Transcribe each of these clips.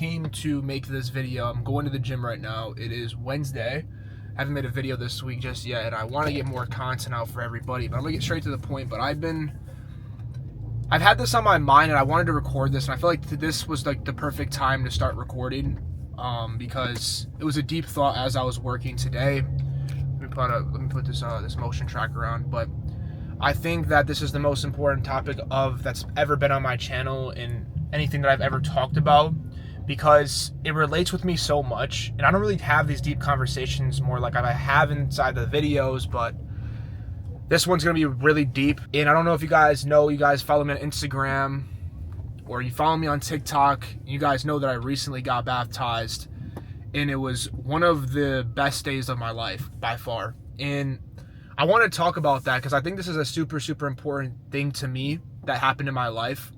came to make this video. I'm going to the gym right now. It is Wednesday. I haven't made a video this week just yet, and I want to get more content out for everybody, but I'm gonna get straight to the point. But I've had this on my mind, and I wanted to record this, and I feel like this was like the perfect time to start recording, because it was a deep thought as I was working today. Let me put this motion tracker on. But I think that this is the most important topic that's ever been on my channel and anything that I've ever talked about, because it relates with me so much. And I don't really have these deep conversations more like I have inside the videos, but this one's gonna be really deep. And I don't know if you guys know, you guys follow me on Instagram or you follow me on TikTok. You guys know that I recently got baptized, and it was one of the best days of my life by far. And I want to talk about that because I think this is a super, super important thing to me that happened in my life.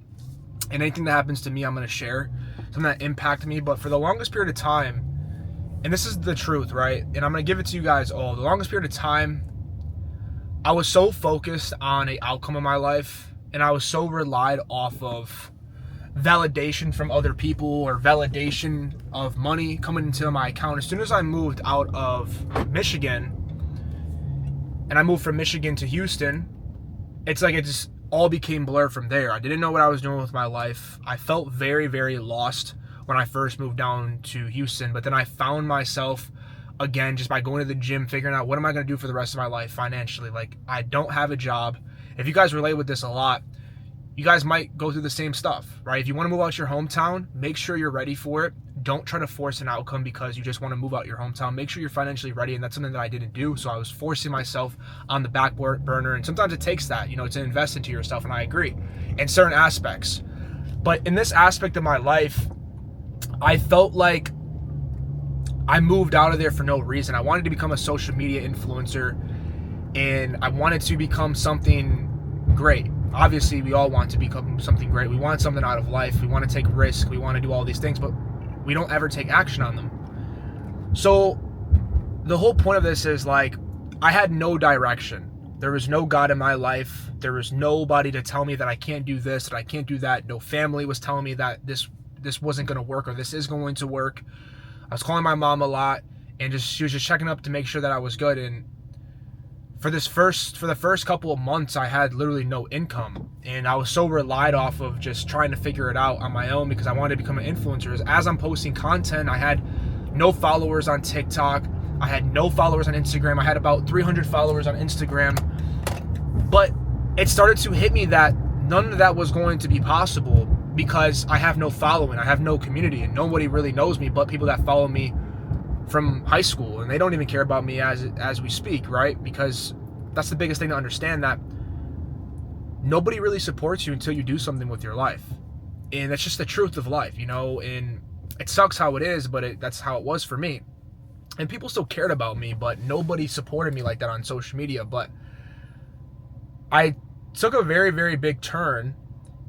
And anything that happens to me, I'm going to share something that impacted me. But for the longest period of time, and this is the truth, right? And I'm going to give it to you guys all. The longest period of time, I was so focused on an outcome of my life, and I was so relied off of validation from other people or validation of money coming into my account. As soon as I moved out of Michigan, and I moved from Michigan to Houston, it's like it just all became blurred from there. I didn't know what I was doing with my life. I felt very, very lost when I first moved down to Houston, but then I found myself again just by going to the gym, figuring out what am I going to do for the rest of my life financially. Like, I don't have a job. If you guys relate with this a lot, you guys might go through the same stuff, right? If you want to move out your hometown, make sure you're ready for it. Don't try to force an outcome because you just want to move out your hometown. Make sure you're financially ready, and that's something that I didn't do. So I was forcing myself on the back burner, and sometimes it takes that, to invest into yourself, and I agree in certain aspects. But in this aspect of my life, I felt like I moved out of there for no reason. I wanted to become a social media influencer, and I wanted to become something great. Obviously, we all want to become something great. We want something out of life. We want to take risks. We want to do all these things, but we don't ever take action on them. So the whole point of this is, like, I had no direction. There was no God in my life. There was nobody to tell me that I can't do this, that I can't do that. No family was telling me that this wasn't going to work or this is going to work. I was calling my mom a lot, and she was just checking up to make sure that I was good. And for the first couple of months, I had literally no income, and I was so relied off of just trying to figure it out on my own because I wanted to become an influencer. As I'm posting content, I had no followers on TikTok. I had no followers on Instagram. I had about 300 followers on Instagram. But it started to hit me that none of that was going to be possible because I have no following. I have no community, and nobody really knows me but people that follow me from high school, and they don't even care about me as we speak, right? Because that's the biggest thing to understand, that nobody really supports you until you do something with your life. And that's just the truth of life, and it sucks how it is, but that's how it was for me. And people still cared about me, but nobody supported me like that on social media. But I took a very, very big turn,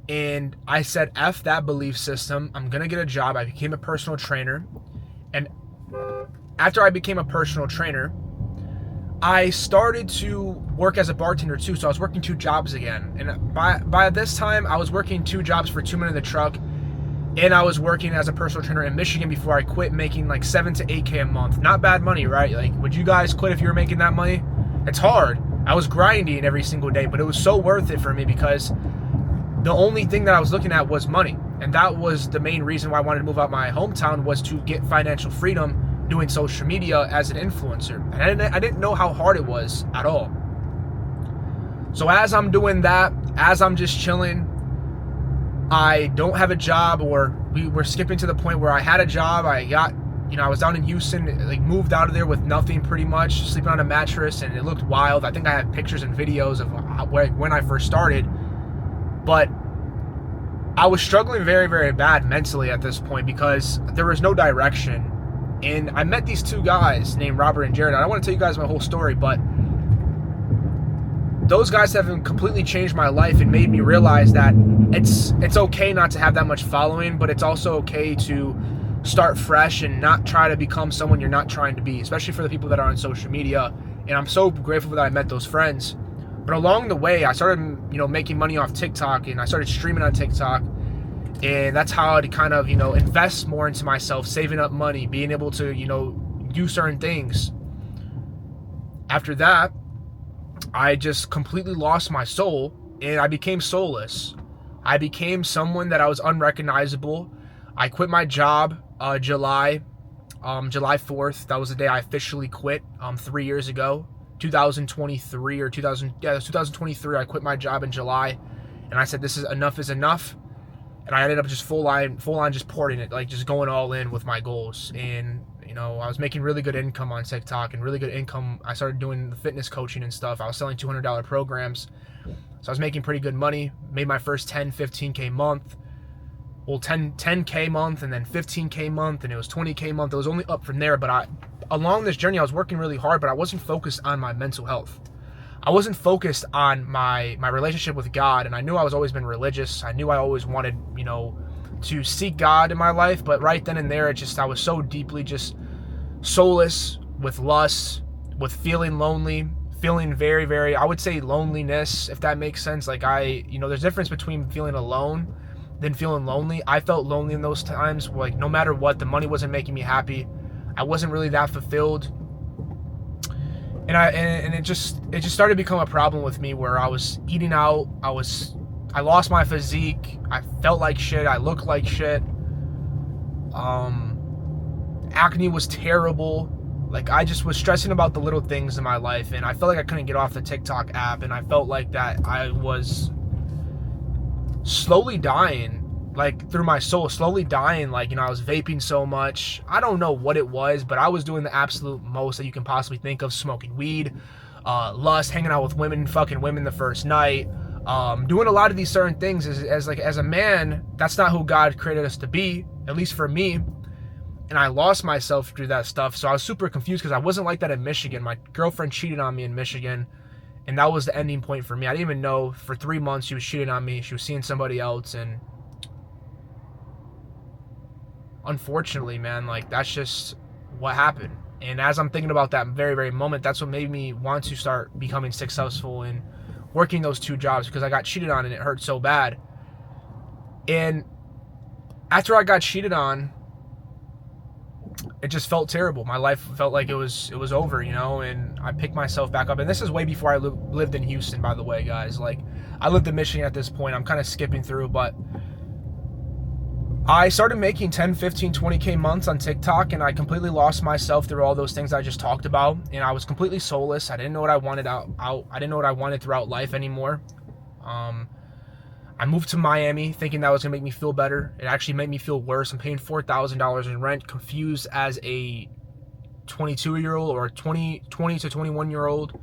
and I said, F that belief system. I'm gonna get a job. I became a personal trainer, and after I became a personal trainer, I started to work as a bartender too. So I was working 2 jobs again. And by this time, I was working 2 jobs for 2 men in the truck. And I was working as a personal trainer in Michigan before I quit, making like $7,000 to $8,000 a month. Not bad money, right? Like, would you guys quit if you were making that money? It's hard. I was grinding every single day, but it was so worth it for me because the only thing that I was looking at was money. And that was the main reason why I wanted to move out my hometown, was to get financial freedom doing social media as an influencer. And I didn't know how hard it was at all. So as I'm doing that, as I'm just chilling, I don't have a job, or we were skipping to the point where I had a job. I was down in Houston, like moved out of there with nothing pretty much, sleeping on a mattress, and it looked wild. I think I have pictures and videos of when I first started. But I was struggling very, very bad mentally at this point because there was no direction. And I met these 2 guys named Robert and Jared. I don't want to tell you guys my whole story, but those guys have completely changed my life and made me realize that it's okay not to have that much following, but it's also okay to start fresh and not try to become someone you're not trying to be, especially for the people that are on social media. And I'm so grateful that I met those friends. But along the way, I started, making money off TikTok, and I started streaming on TikTok. And that's how to kind of, invest more into myself, saving up money, being able to, do certain things. After that, I just completely lost my soul and I became soulless. I became someone that I was unrecognizable. I quit my job July 4th. That was the day I officially quit 3 years ago. 2023 or 2023. I quit my job in July and I said, this is enough. And I ended up just full on just pouring it, like just going all in with my goals. And, I was making really good income on TikTok and really good income. I started doing the fitness coaching and stuff. I was selling $200 programs. So I was making pretty good money. Made my first 10, 15K month. Well, 10K month and then 15K month and it was 20K month. It was only up from there. But along this journey, I was working really hard, but I wasn't focused on my mental health. I wasn't focused on my relationship with God, and I knew I was always been religious. I knew I always wanted, to seek God in my life, but right then and there, I was so deeply just soulless, with lust, with feeling lonely, feeling very, very, I would say loneliness, if that makes sense. Like there's a difference between feeling alone than feeling lonely. I felt lonely in those times, like no matter what, the money wasn't making me happy. I wasn't really that fulfilled. And it just started to become a problem with me where I was eating out. I lost my physique. I felt like shit. I looked like shit. Acne was terrible. Like I just was stressing about the little things in my life, and I felt like I couldn't get off the TikTok app, and I felt like that I was slowly dying, like through my soul, slowly dying. Like, I was vaping so much. I don't know what it was, but I was doing the absolute most that you can possibly think of. Smoking weed, lust, hanging out with women, fucking women the first night, doing a lot of these certain things as a man. That's not who God created us to be, at least for me. And I lost myself through that stuff. So I was super confused because I wasn't like that in Michigan. My girlfriend cheated on me in Michigan, and that was the ending point for me. I didn't even know. For 3 months she was cheating on me. She was seeing somebody else, and unfortunately, man, like that's just what happened. And as I'm thinking about that very, very moment, that's what made me want to start becoming successful in working those 2 jobs, because I got cheated on and it hurt so bad. And after I got cheated on, it just felt terrible. My life felt like it was over, and I picked myself back up. And this is way before I lived in Houston, by the way, guys. Like, I lived in Michigan at this point. I'm kind of skipping through, but I started making 10, 15, 20K months on TikTok, and I completely lost myself through all those things I just talked about. And I was completely soulless. I didn't know what I wanted I didn't know what I wanted throughout life anymore. I moved to Miami thinking that was going to make me feel better. It actually made me feel worse. I'm paying $4,000 in rent, confused as a 22-year-old or 20 to 21-year-old,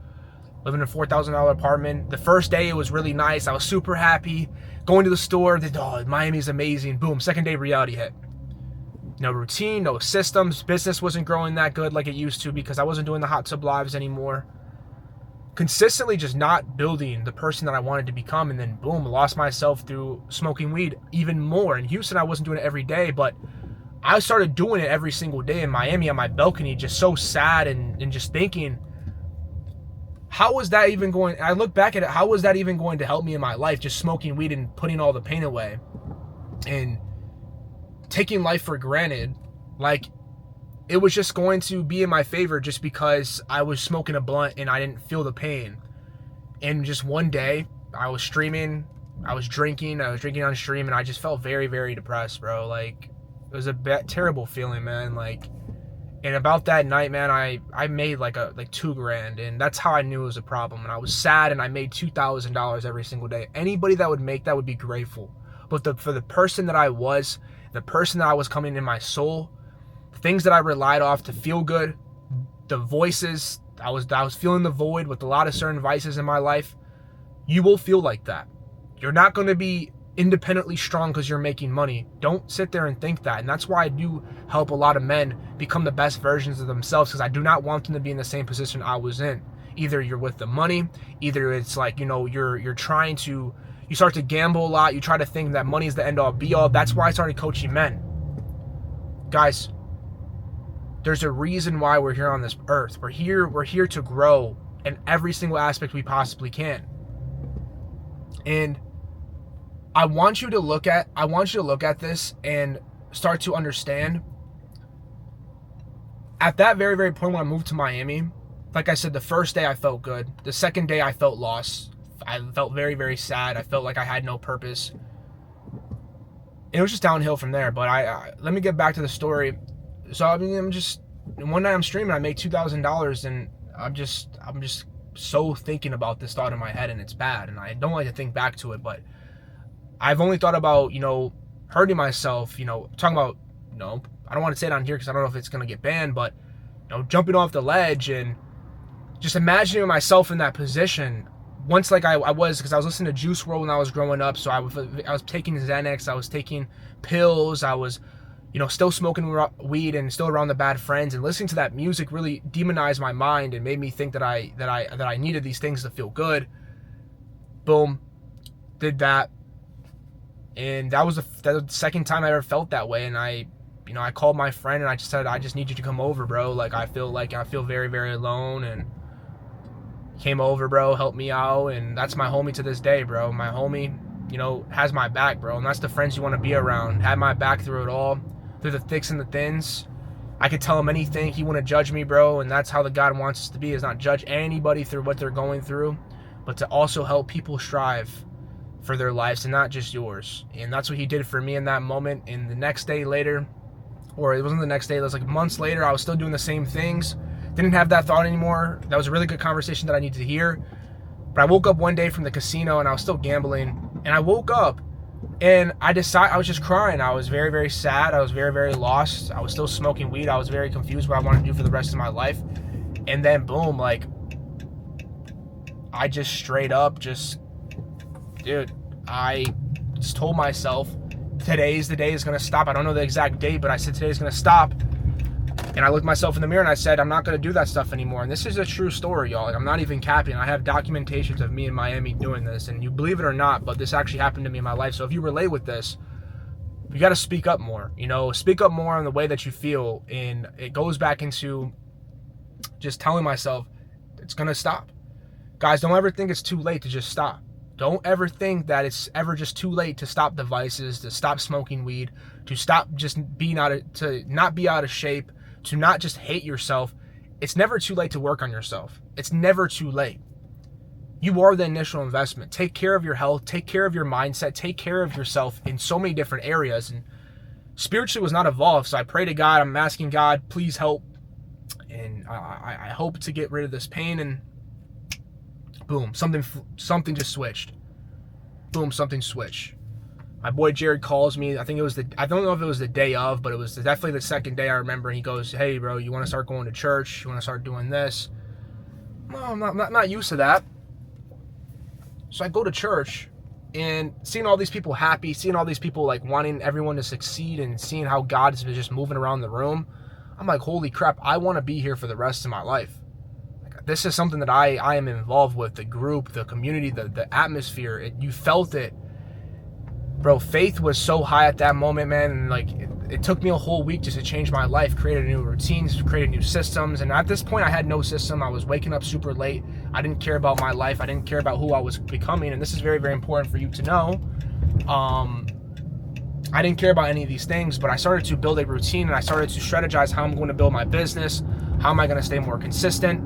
living in a $4,000 apartment. The first day, it was really nice. I was super happy. Going to the store, Miami's amazing. Boom, second day, reality hit. No routine, no systems. Business wasn't growing that good like it used to because I wasn't doing the hot tub lives anymore. Consistently just not building the person that I wanted to become, and then boom, lost myself through smoking weed even more. In Houston, I wasn't doing it every day, but I started doing it every single day in Miami on my balcony, just so sad and just thinking, how was that even going? I look back at it, how was that even going to help me in my life? Just smoking weed and putting all the pain away and taking life for granted. Like, it was just going to be in my favor just because I was smoking a blunt and I didn't feel the pain. And just one day, I was streaming, I was drinking on stream, and I just felt very, very depressed, bro. Like, it was a terrible feeling, man. Like, and about that night, man, I made like $2,000, and that's how I knew it was a problem. And I was sad, and I made $2,000 every single day. Anybody that would make that would be grateful. But for the person that I was, the person that I was coming in my soul, things that I relied off to feel good, the voices, I was feeling the void with a lot of certain vices in my life. You will feel like that. You're not going to be independently strong because you're making money. Don't sit there and think that. And that's why I do help a lot of men become the best versions of themselves, because I do not want them to be in the same position I was in. Either you're with the money, either it's like, you're trying to, you start to gamble a lot, you try to think that money is the end all be all. That's why I started coaching men. Guys, there's a reason why we're here on this earth. We're here to grow in every single aspect we possibly can. And I want you to look at this and start to understand. At that very, very point when I moved to Miami, like I said, the first day I felt good. The second day I felt lost. I felt very, very sad. I felt like I had no purpose. And it was just downhill from there. But let me get back to the story. So I mean, one night I'm streaming, I make $2,000, and I'm just so thinking about this thought in my head, and it's bad. And I don't like to think back to it, but I've only thought about, hurting myself, talking about, I don't want to say it on here because I don't know if it's going to get banned, but, jumping off the ledge and just imagining myself in that position. Once, like I was, because I was listening to Juice WRLD when I was growing up, so I was taking Xanax, I was taking pills, I was, still smoking weed and still around the bad friends, and listening to that music really demonized my mind and made me think that I needed these things to feel good. Boom, did that. And that was the second time I ever felt that way. And I called my friend and I just said, I just need you to come over, bro. Like I feel very, very alone. And came over, bro, helped me out. And that's my homie to this day, bro. My homie, has my back, bro. And that's the friends you want to be around. Had my back through it all, through the thicks and the thins. I could tell him anything. He wouldn't judge me, bro. And that's how the God wants us to be, is not judge anybody through what they're going through, but to also help people strive for their lives and not just yours. And that's what he did for me in that moment. And the next day later, or it wasn't the next day, it was like months later, I was still doing the same things. Didn't have that thought anymore. That was a really good conversation that I needed to hear. But I woke up one day from the casino and I was still gambling. And I woke up and I was just crying. I was very, very sad. I was very, very lost. I was still smoking weed. I was very confused what I wanted to do for the rest of my life. And then boom, like I just straight up dude, I just told myself today's the day is going to stop. I don't know the exact date, but I said today's going to stop. And I looked myself in the mirror and I said, I'm not going to do that stuff anymore. And this is a true story, y'all. Like, I'm not even capping. I have documentations of me in Miami doing this. And you believe it or not, but this actually happened to me in my life. So if you relate with this, you got to speak up more. Speak up more on the way that you feel. And it goes back into just telling myself, it's going to stop. Guys, don't ever think it's too late to just stop. Don't ever think that it's ever just too late to stop the vices, to stop smoking weed, to stop just to not be out of shape, to not just hate yourself. It's never too late to work on yourself. It's never too late. You are the initial investment. Take care of your health, take care of your mindset, take care of yourself in so many different areas. And spiritually was not evolved, so I pray to God. I'm asking God, please help. And I hope to get rid of this pain, and boom, something just switched. Boom, something switched. My boy Jared calls me. I don't know if it was the day of, but it was definitely the second day I remember. And he goes, hey, bro, you want to start going to church? You want to start doing this? No, I'm not used to that. So I go to church and seeing all these people happy, seeing all these people like wanting everyone to succeed, and seeing how God is just moving around the room. I'm like, holy crap, I want to be here for the rest of my life. This is something that I am involved with, the group, the community, the atmosphere. You felt it. Bro, faith was so high at that moment, man. And like, it took me a whole week just to change my life, created new routines, created new systems. And at this point, I had no system. I was waking up super late. I didn't care about my life. I didn't care about who I was becoming. And this is very, very important for you to know. I didn't care about any of these things, but I started to build a routine, and I started to strategize how I'm going to build my business. How am I going to stay more consistent?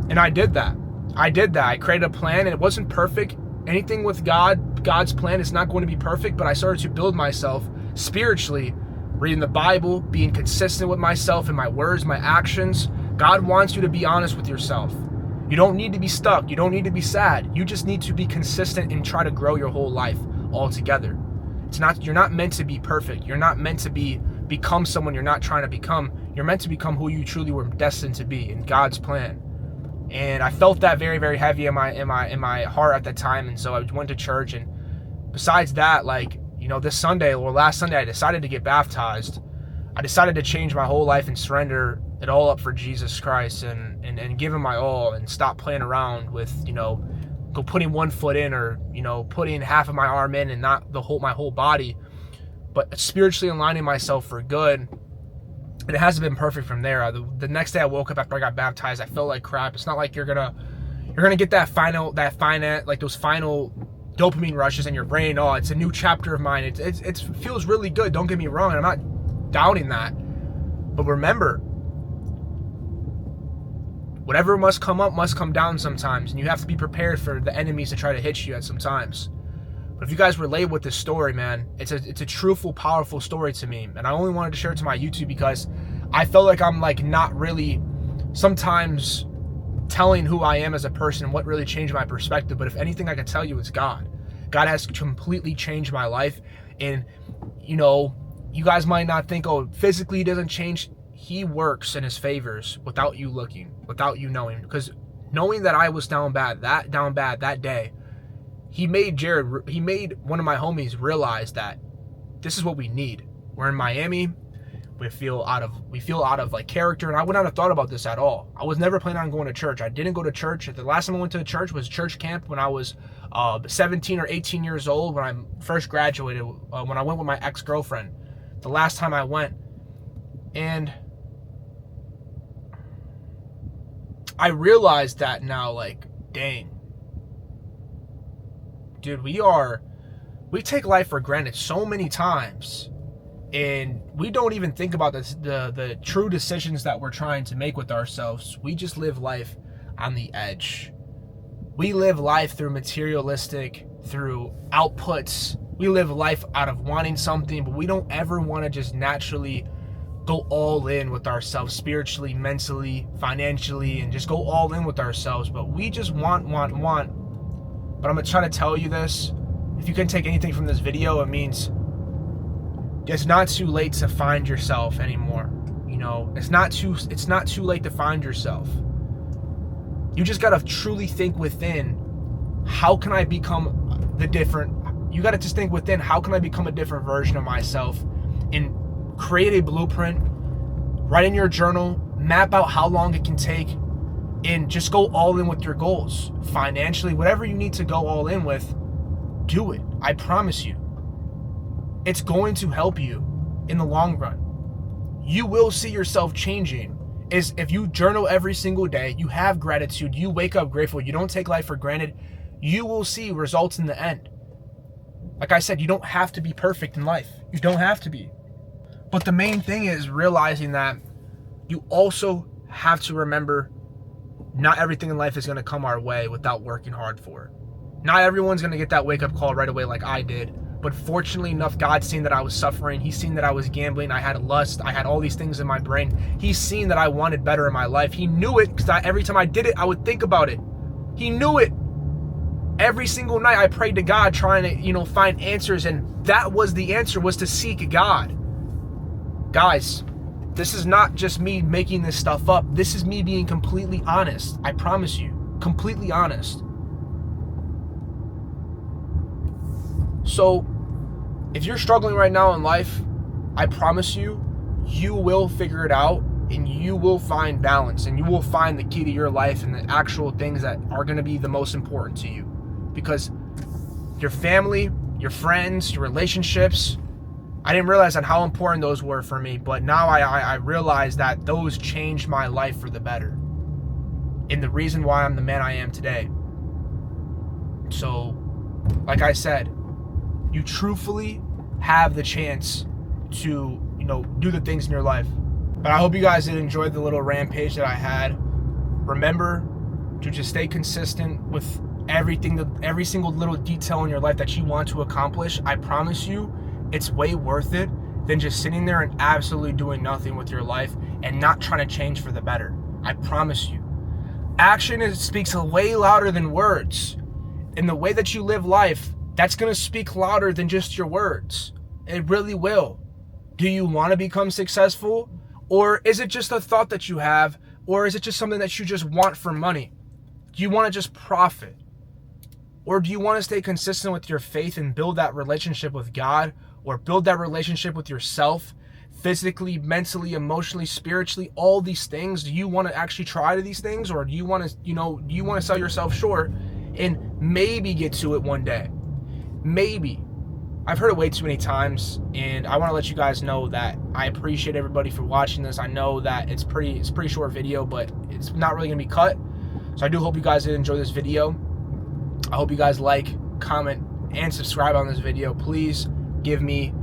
And I did that. I created a plan, and it wasn't perfect. Anything with God's plan is not going to be perfect, but I started to build myself spiritually, reading the Bible, being consistent with myself and my words, my actions. God wants you to be honest with yourself. You don't need to be stuck. You don't need to be sad. You just need to be consistent and try to grow your whole life altogether. You're not meant to be perfect. You're not meant to become someone you're not trying to become. You're meant to become who you truly were destined to be in God's plan. And I felt that very, very heavy in my heart at that time. And so I went to church. And besides that, this Sunday or last Sunday, I decided to get baptized. I decided to change my whole life and surrender it all up for Jesus Christ and give him my all, and stop playing around with, go putting one foot in, or, putting half of my arm in and not my whole body, but spiritually aligning myself for good. And it hasn't been perfect from there. The next day I woke up after I got baptized, I felt like crap. It's not like you're gonna get those final dopamine rushes in your brain. Oh, it's a new chapter of mine. It feels really good. Don't get me wrong. And I'm not doubting that. But remember, whatever must come up must come down sometimes. And you have to be prepared for the enemies to try to hit you at some times. But if you guys relate with this story, man, it's a truthful, powerful story to me. And I only wanted to share it to my YouTube because I felt like I'm like not really sometimes telling who I am as a person, what really changed my perspective. But if anything I can tell you, it's God. God has completely changed my life. And, you know, you guys might not think, oh, physically he doesn't change. He works in his favors without you looking, without you knowing. Because knowing that I was down bad that day, he made one of my homies realize that this is what we need. We're in Miami. We feel out of like character, and I would not have thought about this at all. I was never planning on going to church. I didn't go to church. The last time I went to a church was church camp when I was 17 or 18 years old, when I first graduated, when I went with my ex-girlfriend. The last time I went. And I realized that now, like, dang. Dude, we take life for granted so many times. And we don't even think about the true decisions that we're trying to make with ourselves. We just live life on the edge. We live life through materialistic, through outputs. We live life out of wanting something, but we don't ever want to just naturally go all in with ourselves spiritually, mentally, financially, and just go all in with ourselves. But we just want. But I'm going to try to tell you this. If you can take anything from this video, it means it's not too late to find yourself anymore. You know, it's not too late to find yourself. You just got to truly think within, how can I become you got to just think within, how can I become a different version of myself? And create a blueprint, write in your journal, map out how long it can take, and just go all in with your goals. Financially, whatever you need to go all in with, do it. I promise you. It's going to help you in the long run. You will see yourself changing. Is if you journal every single day, you have gratitude, you wake up grateful, you don't take life for granted, you will see results in the end. Like I said, you don't have to be perfect in life. You don't have to be. But the main thing is realizing that you also have to remember, not everything in life is going to come our way without working hard for it. Not everyone's going to get that wake-up call right away like I did. But fortunately enough, God's seen that I was suffering. He's seen that I was gambling. I had lust. I had all these things in my brain. He's seen that I wanted better in my life. He knew it, because every time I did it, I would think about it. He knew it. Every single night I prayed to God, trying to, find answers. And that was the answer, was to seek God. Guys, this is not just me making this stuff up. This is me being completely honest. I promise you. Completely honest. So, if you're struggling right now in life, I promise you, you will figure it out, and you will find balance, and you will find the key to your life and the actual things that are going to be the most important to you. Because your family, your friends, your relationships, I didn't realize how important those were for me, but now I realize that those changed my life for the better. And the reason why I'm the man I am today. So, like I said, you truthfully have the chance to, do the things in your life. But I hope you guys did enjoy the little rampage that I had. Remember to just stay consistent with every single little detail in your life that you want to accomplish. I promise you, it's way worth it than just sitting there and absolutely doing nothing with your life and not trying to change for the better. I promise you. Action speaks way louder than words. In the way that you live life, that's going to speak louder than just your words. It really will. Do you want to become successful? Or is it just a thought that you have? Or is it just something that you just want for money? Do you want to just profit? Or do you want to stay consistent with your faith and build that relationship with God? Or build that relationship with yourself? Physically, mentally, emotionally, spiritually, all these things. Do you want to actually try these things? Or do you want to, do you want to sell yourself short and maybe get to it one day? Maybe. I've heard it way too many times, and I want to let you guys know that I appreciate everybody for watching this. I know that it's a pretty short video, but it's not really going to be cut. So I do hope you guys did enjoy this video. I hope you guys like, comment, and subscribe on this video. Please give me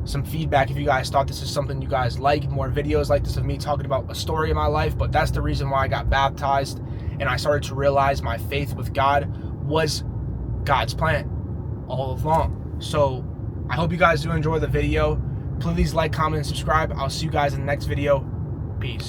some feedback if you guys thought this is something you guys like, more videos like this of me talking about a story of my life. But that's the reason why I got baptized, and I started to realize my faith with God was God's plan all along. So I hope you guys do enjoy the video. Please like, comment, and subscribe. I'll see you guys in the next video. Peace.